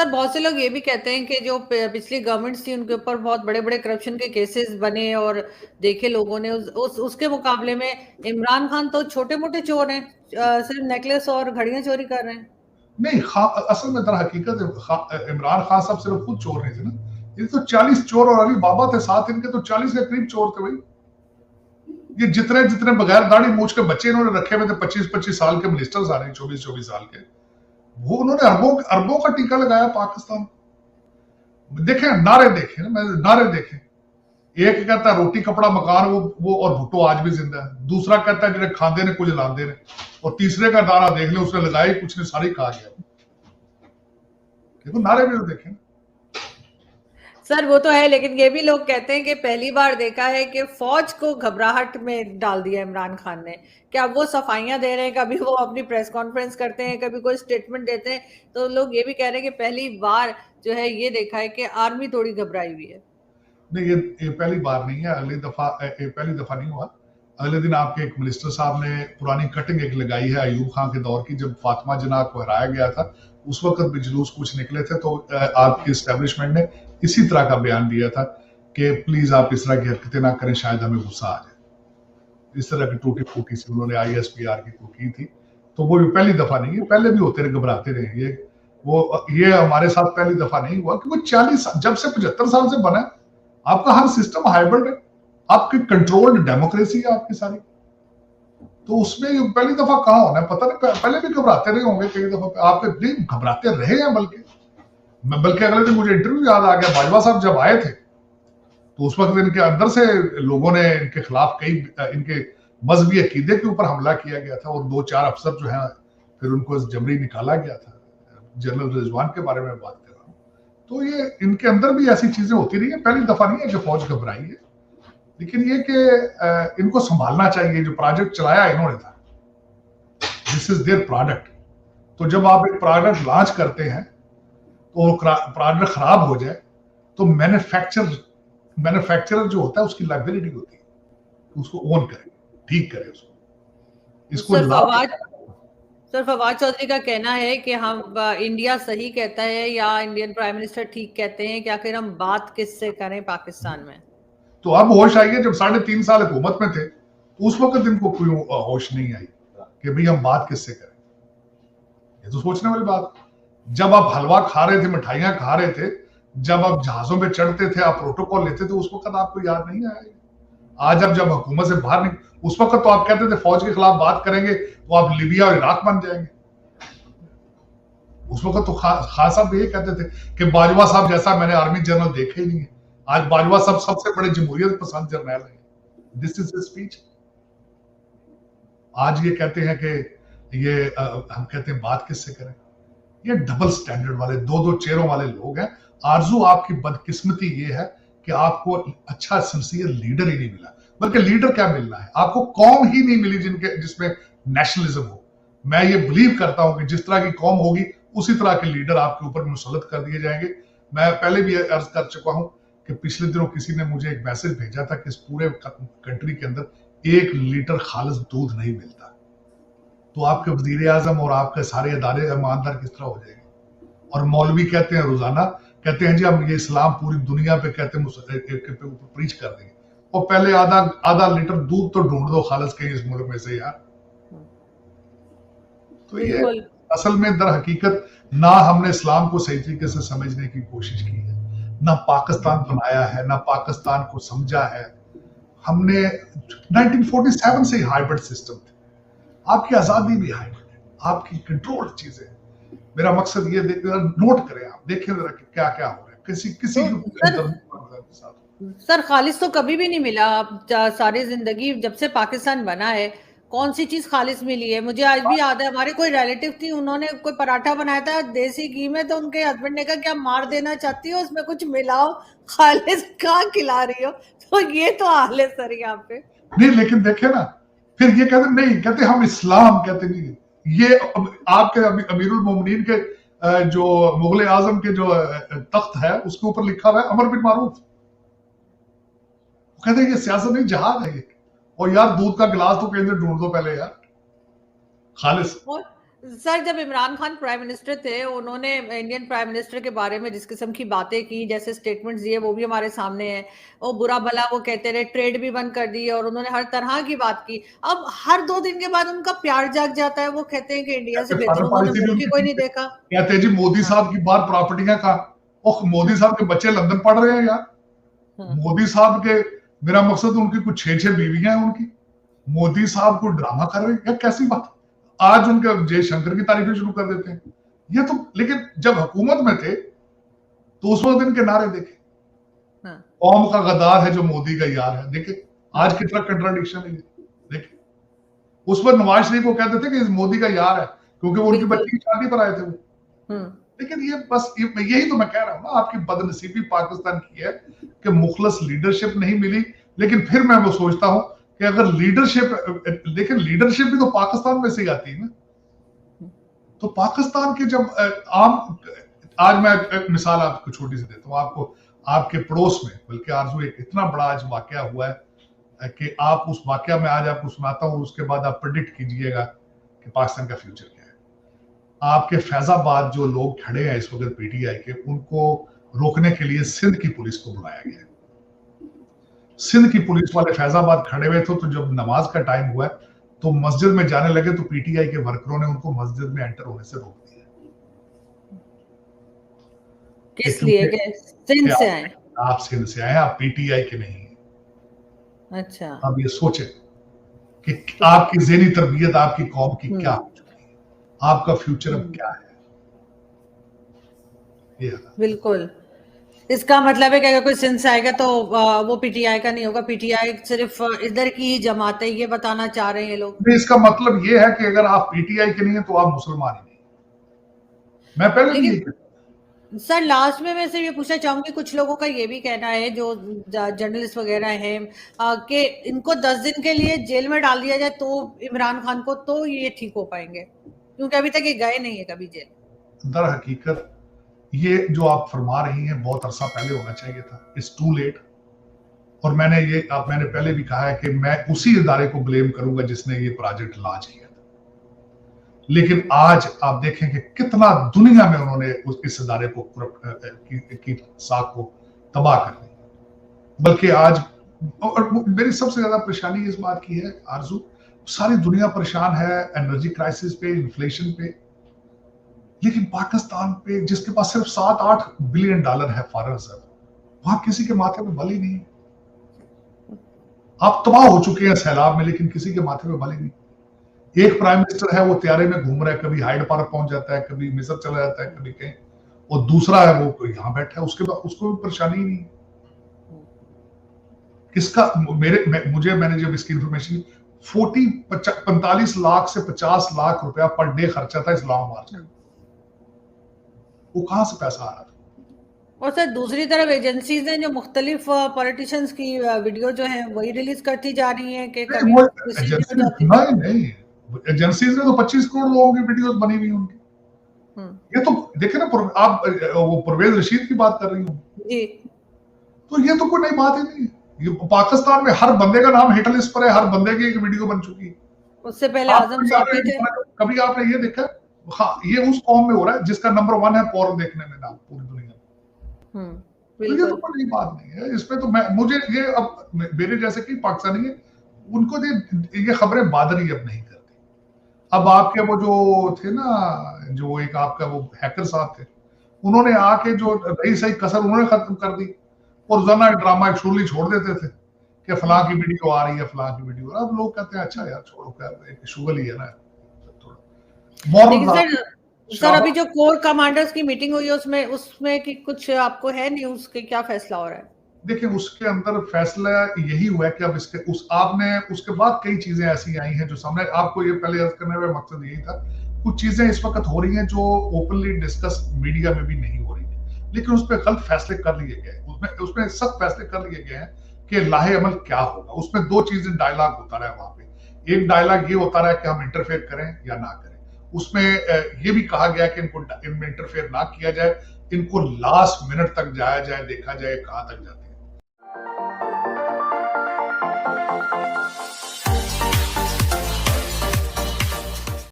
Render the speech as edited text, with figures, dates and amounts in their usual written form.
Sir बहुत से लोग ये भी कहते हैं कि जो पिछली गवर्नमेंट्स थी उनके ऊपर बहुत बड़े बड़े करप्शन के केसेस बने और देखे लोगों ने उसके मुकाबले में इमरान खान तो छोटे मोटे चोर हैं, सिर्फ नेकलेस और घड़ियां चोरी कर रहे हैं। नहीं, असल में दर हकीकत इमरान खान साहब सिर्फ खुद चोर नहीं थे ना, ये तो 40 चोर और अली बाबा थे साथ, इनके तो 40 के करीब चोर थे भाई। ये जितने जितने बगैर दाढ़ी मूछ के बच्चे इन्होंने रखे हुए थे, 25-25 साल के मिनिस्टर्स आ रहे हैं, 24-24 साल के, वो उन्होंने अरबों अरबों का टीका लगाया पाकिस्तान। देखें नारे, देखें मैं नारे देखें, एक कहता है रोटी कपड़ा मकान, वो और भुट्टो आज भी जिंदा है। दूसरा कहता है जिन्हें खांदे ने कुछ लांदे ने, और तीसरे का नारा देख ले, उसने लगाया कुछ ने सारी कहा गया। देखो नारे भी तो देखें। सर वो तो है, लेकिन ये भी लोग कहते हैं कि पहली बार देखा है कि फौज को घबराहट में डाल दिया इमरान खान ने। क्या वो सफाइयां दे रहे हैं, कभी वो अपनी प्रेस कॉन्फ्रेंस करते हैं, कभी कोई स्टेटमेंट देते हैं, तो लोग ये भी कह रहे हैं कि पहली बार जो है ये देखा है कि आर्मी थोड़ी घबराई हुई है। नहीं, ये पहली बार नहीं है, पहली दफा नहीं हुआ। अगले दिन आपके एक मिनिस्टर साहब ने पुरानी कटिंग एक लगाई है अयूब खान के दौर की, जब फातिमा जिन्ना को हराया गया था, उस वक्त भी जुलूस कुछ निकले थे, तो आपकी एस्टेब्लिशमेंट ने इसी तरह का बयान दिया था कि प्लीज आप इस तरह की हरकतें ना करें, शायद हमें गुस्सा आ जाए। इस तरह की टूटी फूटी सी उन्होंने ISPR की की थी। तो वो पहली दफा नहीं है, पहले भी होते रहे, घबराते रहे। ये हमारे साथ पहली दफा नहीं हुआ, क्योंकि 40 जब से 75 साल से बना, आपका हर सिस्टम हाइब्रिड है, आपकी कंट्रोल्ड डेमोक्रेसी है आपकी सारी, तो उसमें पहली दफा कहां होना है पता नहीं। पहले भी घबराते रहे होंगे कई दफा, आपके घबराते रहे हैं। बल्कि अगले दिन मुझे इंटरव्यू याद आ गया, बाजवा साहब जब आए थे तो उस वक्त इनके अंदर से लोगों ने इनके खिलाफ कई इनके मजहबी अकीदे के ऊपर हमला किया गया था, और 2-4 अफसर जो है फिर उनको जबरी निकाला गया था। जनरल रिजवान के बारे में बात कर रहा हूँ। तो ये इनके अंदर भी ऐसी चीजें होती रही है, पहली दफा नहीं है कि फौज घबराई है। लेकिन ये कि इनको संभालना चाहिए, जो प्रोजेक्ट चलाया इन्होंने था, दिस इज देयर प्रोडक्ट। तो जब आप एक प्रोडक्ट लॉन्च करते हैं तो प्रोडक्ट खराब हो जाए, तो मैन्युफैक्चरर जो होता है उसकी लायबिलिटी होती है, तो उसको ओन करे, ठीक करे उसको, इसको सर फवाद चौधरी का कहना है कि हम इंडिया सही कहता है या इंडियन प्राइम मिनिस्टर ठीक कहते हैं कि आखिर हम बात किससे करें पाकिस्तान में। तो अब होश आई है, जब 3.5 साल हुकूमत में थे तो उस वक्त इनको कोई होश नहीं आई कि भाई हम बात किससे करें। ये तो सोचने वाली बात। जब आप हलवा खा रहे थे, मिठाइयां खा रहे थे, जब आप जहाजों पे चढ़ते थे, आप प्रोटोकॉल लेते थे, उस वक्त आपको याद नहीं आया। आज अब जब हुकूमत से बाहर नहीं, उस वक्त तो आप कहते थे फौज के खिलाफ बात करेंगे तो आप लीबिया और इराक बन जाएंगे। उस वक्त तो खान साहब भी ये कहते थे कि बाजवा साहब जैसा मैंने आर्मी जनरल देखा ही नहीं है। आज बाजवा साहब सबसे बड़े जमहूरियत पसंद जर्नैल हैं। This is speech. आज ये कहते हैं कि हम कहते हैं बात किससे करें। ये डबल स्टैंडर्ड वाले, दो चेहरों वाले लोग हैं। आरजू आपकी बदकिस्मती ये है कि आपको अच्छा सिंसियर लीडर ही नहीं मिला, बल्कि लीडर क्या मिलना है, आपको कौम ही नहीं मिली जिसमें नेशनलिज्म हो। मैं ये बिलीव करता हूं कि जिस तरह की कौम होगी उसी तरह के लीडर आपके ऊपर मुसल्लत कर दिए जाएंगे। मैं पहले भी अर्ज कर चुका हूं कि पिछले दिनों किसी ने मुझे एक मैसेज भेजा था कि इस पूरे कंट्री के अंदर 1 लीटर खालिस दूध नहीं मिलता, तो आपके वजीर आजम और आपके सारे अदारे ईमानदार किस तरह हो जाएंगे। और मौलवी कहते हैं रोजाना, कहते हैं जी हम ये इस्लाम पूरी दुनिया पे कहते हैं प्रीच कर देंगे, और पहले आधा लीटर दूध तो ढूंढ दो खालिस के इस मुल्क में से यार। तो ये असल में दर हकीकत ना हमने इस्लाम को सही तरीके से समझने की कोशिश की है, ना पाकिस्तान बनाया है, ना पाकिस्तान को समझा है हमने। 1947 से ही हाइब्रिड सिस्टम थे, आपकी आजादी भी हाइब्रिड है, आपकी कंट्रोल चीजें। मेरा मकसद ये नोट करें, आप देखें जरा क्या क्या हो रहा है किसी सर खालिस तो कभी भी नहीं मिला। आप सारी जिंदगी जब से पाकिस्तान बना है कौन सी चीज खालिस मिली है? मुझे आज भी याद है, हमारे कोई रिलेटिव थी, उन्होंने कोई पराठा बनाया था देसी घी में, तो उनके हस्बैंड ने कहा क्या मार देना चाहती हो, उसमें कुछ मिलाओ, खालिस कहाँ खिला रही हो। तो ये तो हाल है सर यहाँ पे। नहीं, लेकिन देखे ना, फिर ये कहते नहीं, कहते हम इस्लाम कहते नहीं। ये आपके अमीरुल मोमिनीन के जो मुगल आजम के जो तख्त है उसके ऊपर लिखा हुआ है अमर बिन मारूफ। कहते हैं ये सियासत नहीं जहाद है ये। और यार दूध का गिलास तो कहीं से ढूंढ दो पहले यार, खालिस। सर जब इमरान खान प्राइम मिनिस्टर थे, उन्होंने इंडियन प्राइम मिनिस्टर के बारे में जिस किस्म की बातें की, जैसे स्टेटमेंट्स दिए, वो भी हमारे सामने है। वो बुरा भला वो कहते रहे, ट्रेड भी बंद कर दी, और उन्होंने हर तरह की बात की। अब हर 2 दिन के बाद उनका प्यार जाग जाता है, वो कहते हैं कि इंडिया से कहते बेहतर फॉरेन उन्होंने पॉलिसी भी मुल्क ही उनकी कोई ठीक नहीं है। देखा। कहते हैं जी मोदी हाँ। साहब की बाहर प्रॉपर्टियां कहा, और मोदी हम्म। साहब के बच्चे लंदन पढ़ रहे हैं यार। हम्म। मोदी साहब के, मेरा मकसद उनकी कुछ 6-6 बीवियां हैं उनकी। मोदी साहब को ड्रामा कर रहे हैं, या कैसी बात है? आज उनके जयशंकर की तारीफें शुरू कर देते हैं। ये तो, लेकिन जब हुकूमत में थे तो उस वक्त इनके नारे देखे, हाँ। कौम का गद्दार है जो मोदी का यार है। देखे आज हाँ। कितना कंट्राडिक्शन है ये। देखे उस पर नवाज शरीफ को कहते थे कि इस मोदी का यार है, क्योंकि वो उनकी बिल्कुल। बच्ची की शादी पर आए थे वो। हम्म। लेकिन ये बस यही तो मैं कह रहा हूं ना, आपकी बदनसीबी पाकिस्तान की है कि मुखलस लीडरशिप नहीं मिली। लेकिन फिर मैं वो सोचता हूं कि अगर लीडरशिप, लेकिन लीडरशिप भी तो पाकिस्तान में से ही आती है ना। तो पाकिस्तान के जब आम, आज मैं एक मिसाल आपको छोटी सी देता हूँ आपको। आपके पड़ोस में, बल्कि आरजू, एक इतना बड़ा आज वाकया हुआ है कि आप उस वाकया में आज आपको सुनाता हूँ, उसके बाद आप प्रेडिक्ट कीजिएगा कि पाकिस्तान का फ्यूचर क्या है। आपके फैजाबाद जो लोग खड़े हैं इस वक्त पीटीआई के, उनको रोकने के लिए सिंध की पुलिस को बुलाया गया। सिंध की पुलिस वाले फैजाबाद खड़े हुए थे, तो जब नमाज का टाइम हुआ तो मस्जिद में जाने लगे, तो पीटीआई के वर्करों ने उनको मस्जिद में एंटर होने से रोक दिया। किस लिए क्योंकि कि सिंध से आए? आप सिंध से आए, आप पीटीआई के नहीं हैं। अच्छा। आप ये सोचें कि तो आपकी ज़हनी तरबियत आपकी कौम की क्या हो चुकी है, आपका फ्यूचर अब क्या है। ये बिल्कुल। इसका मतलब है कि अगर कोई सिंध से आएगा तो वो पीटीआई का नहीं होगा। पीटीआई सिर्फ इधर की ही जमात है, ये बताना चाह रहे हैं ये लोग। इसका मतलब ये है कि अगर आप पीटीआई के नहीं है तो आप मुसलमान ही नहीं। मैं पहले भी यही लेकिन सर लास्ट में मैं सिर्फ ये पूछना चाहूंगी, कुछ लोगों का ये भी कहना है, जो जर्नलिस्ट वगैरह हैं, कि इनको 10 दिन के लिए जेल में डाल दिया जाए तो इमरान खान को, तो ये ठीक हो पाएंगे, क्योंकि अभी तक ये गए नहीं है कभी जेल। दर हकीकत ये जो आप फरमा रही हैं बहुत अरसा पहले होना चाहिए था। It's too late. और मैंने पहले भी कहा है कि मैं उसी इदारे को ब्लेम करूंगा जिसने ये प्रोजेक्ट लॉन्च किया था। लेकिन आज आप देखें कि कितना दुनिया में उन्होंने इस इदारे को की साख को तबाह कर दिया। बल्कि आज, और मेरी सबसे ज्यादा परेशानी इस बात की है आरजू, सारी दुनिया परेशान है एनर्जी क्राइसिस पे, इन्फ्लेशन पे, लेकिन पाकिस्तान पे जिसके पास सिर्फ $7-8 बिलियन है फॉरेन रिजर्व, वहां किसी के माथे पे बल ही नहीं। आप तबाह हो चुके हैं सैलाब में, लेकिन किसी के माथे पे बल ही नहीं। एक प्राइम मिनिस्टर है वो त्यारे में घूम रहा है, कभी हाइड पार्क पहुंच जाता है, कभी मिस्र चला जाता है, कभी कहीं, और दूसरा है वो यहाँ बैठा है, उसके बाद उसको भी परेशानी ही नहीं। किसका, मैंने जब इसकी इंफॉर्मेशन, 45 लाख से 50 लाख रुपया पर डे खर्चा था इस्लाम मार्च का। वो कहां से पैसा आ रहा था? और सर दूसरी तरफ एजेंसीज ने जो मुख्तलिफ पॉलिटिशियंस की वीडियो जो है वही रिलीज करती जा रही है कि कभी रिसीव नहीं हो जाती। नहीं, एजेंसीज ने तो 25 करोड़ लोगों की वीडियोस बनी हुई उनकी। ये तो देखे ना, आप वो परवेज रशीद की बात कर रही हूँ जी, तो ये तो कोई नई बात ही नहीं। ये पाकिस्तान में हर बंदे का नाम हिट लिस्ट पर है, हर बंदे की एक वीडियो बन चुकी है। उससे पहले आजम साहब भी थे। कभी आपने ये देखा? हाँ, ये उस कौम में हो रहा है जिसका नंबर 1 है पोर्न देखने में नाम पूरी दुनिया में। तो ये तो कोई नई बात नहीं है। इसमें तो मुझे ये, अब मेरे जैसे कि पाकिस्तानी है, उनको ये खबरें बादरी अब नहीं करती। अब आपके वो जो थे ना, जो एक आपका वो हैकर साहब थे, उन्होंने आके जो रही सही कसर उन्होंने खत्म कर दी, और रोजाना ड्रामा एक शुरली छोड़ देते थे कि फलां की वीडियो आ रही है, फलां की वीडियो। अब लोग कहते हैं अच्छा यार छोड़ो, क्या शुगर ही है ना थोड़ा। सर अभी जो कोर कमांडर्स की मीटिंग हुई है उसमें कि कुछ आपको है न्यूज़ के क्या फैसला हो रहा है? देखिए उसके अंदर फैसला यही हुआ है कि अब उसके बाद कई चीजें ऐसी आई हैं जो सामने, आपको ये पहले अर्ज करने का मकसद यही था। कुछ चीजें इस वक्त हो रही हैं जो ओपनली डिस्कस मीडिया में भी नहीं हो रही है, लेकिन उस पर गलत फैसले कर लिए गए। उसमें सख्त फैसले कर लिए गए हैं कि लाहे अमल क्या होगा। उसमें 2 चीजें डायलॉग होता रहा है वहां पे। एक डायलॉग ये होता रहा है कि हम इंटरफेयर करें या ना करें। उसमें ये भी कहा गया कि इनमें इंटरफेयर ना किया जाए, इनको लास्ट मिनट तक जाया जाए, देखा जाए कहां तक जाते हैं।